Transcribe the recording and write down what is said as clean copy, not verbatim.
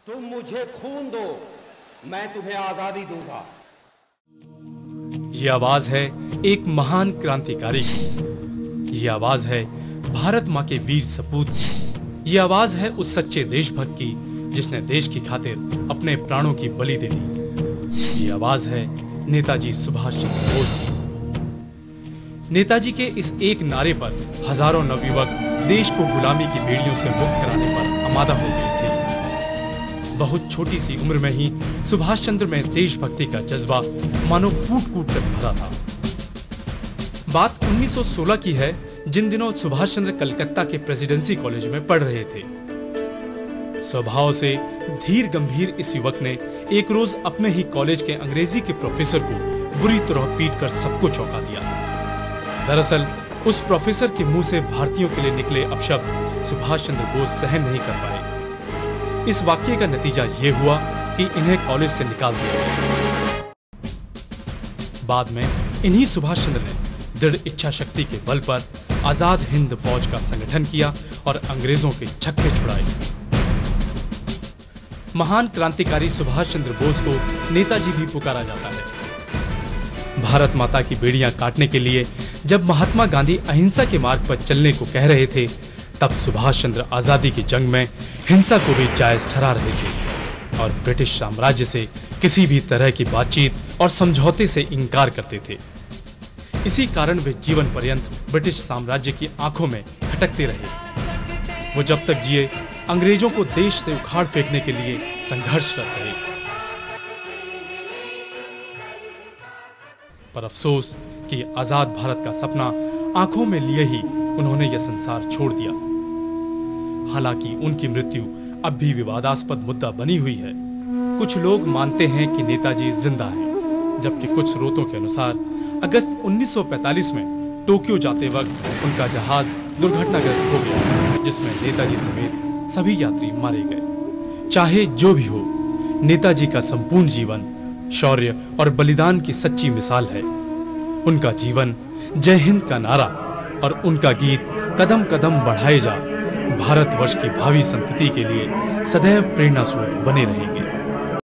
तुम मुझे खून दो, मैं तुम्हें आजादी दूंगा। ये आवाज है एक महान क्रांतिकारी की। ये आवाज है भारत माँ के वीर सपूत की। ये आवाज है उस सच्चे देशभक्त की जिसने देश की खातिर अपने प्राणों की बलि दे दी। ये आवाज है नेताजी सुभाष चंद्र बोस की। नेताजी के इस एक नारे पर हजारों नवयुवक देश को गुलामी की बेड़ियों से मुक्त कराने पर आमादा हो गए थे। बहुत छोटी सी उम्र में ही सुभाष चंद्र में देशभक्ति का जज्बा मानो कूट-कूट कर भरा था। बात 1916 की है, जिन दिनों सुभाष चंद्र कलकत्ता के प्रेसिडेंसी कॉलेज में पढ़ रहे थे। स्वभाव से धीर गंभीर इस युवक ने एक रोज अपने ही कॉलेज के अंग्रेजी के प्रोफेसर को बुरी तरह पीटकर सबको चौंका दिया। दरअसल उस प्रोफेसर के मुंह से भारतीयों के लिए निकले अपशब्द सुभाष चंद्र बोस सहन नहीं कर पाए। इस वाक्य का नतीजा यह हुआ कि इन्हें कॉलेज से निकाल दिया गया। बाद में इन्हीं सुभाष चंद्र ने दृढ़ इच्छा शक्ति के बल पर आजाद हिंद फौज का संगठन किया और अंग्रेजों के छक्के छुड़ाए। महान क्रांतिकारी सुभाष चंद्र बोस को नेताजी भी पुकारा जाता है। भारत माता की बेड़ियां काटने के लिए जब महात्मा गांधी अहिंसा के मार्ग पर चलने को कह रहे थे, तब सुभाष चंद्र आजादी की जंग में हिंसा को भी जायज ठहरा रहे थे और ब्रिटिश साम्राज्य से किसी भी तरह की बातचीत और समझौते से इनकार करते थे। इसी कारण वे जीवन पर्यंत ब्रिटिश साम्राज्य की आंखों में खटकते रहे। वो जब तक जिए अंग्रेजों को देश से उखाड़ फेंकने के लिए संघर्ष करते रहे। पर अफसोस कि आजाद भारत का सपना आंखों में लिए ही उन्होंने यह संसार छोड़ दिया। हालांकि उनकी मृत्यु अब भी विवादास्पद मुद्दा बनी हुई है। कुछ लोग मानते हैं कि नेताजी जिंदा हैं, जबकि कुछ स्रोतों के अनुसार अगस्त 1945 में टोक्यो जाते वक्त उनका जहाज दुर्घटनाग्रस्त हो गया, जिसमें नेताजी समेत सभी यात्री मारे गए। चाहे जो भी हो, नेताजी का संपूर्ण जीवन शौर्य और बलिदान की सच्ची मिसाल है। उनका जीवन जय हिंद का नारा और उनका गीत कदम कदम बढ़ाए जा भारतवर्ष की भावी संतति के लिए सदैव प्रेरणा स्रोत बने रहेंगे।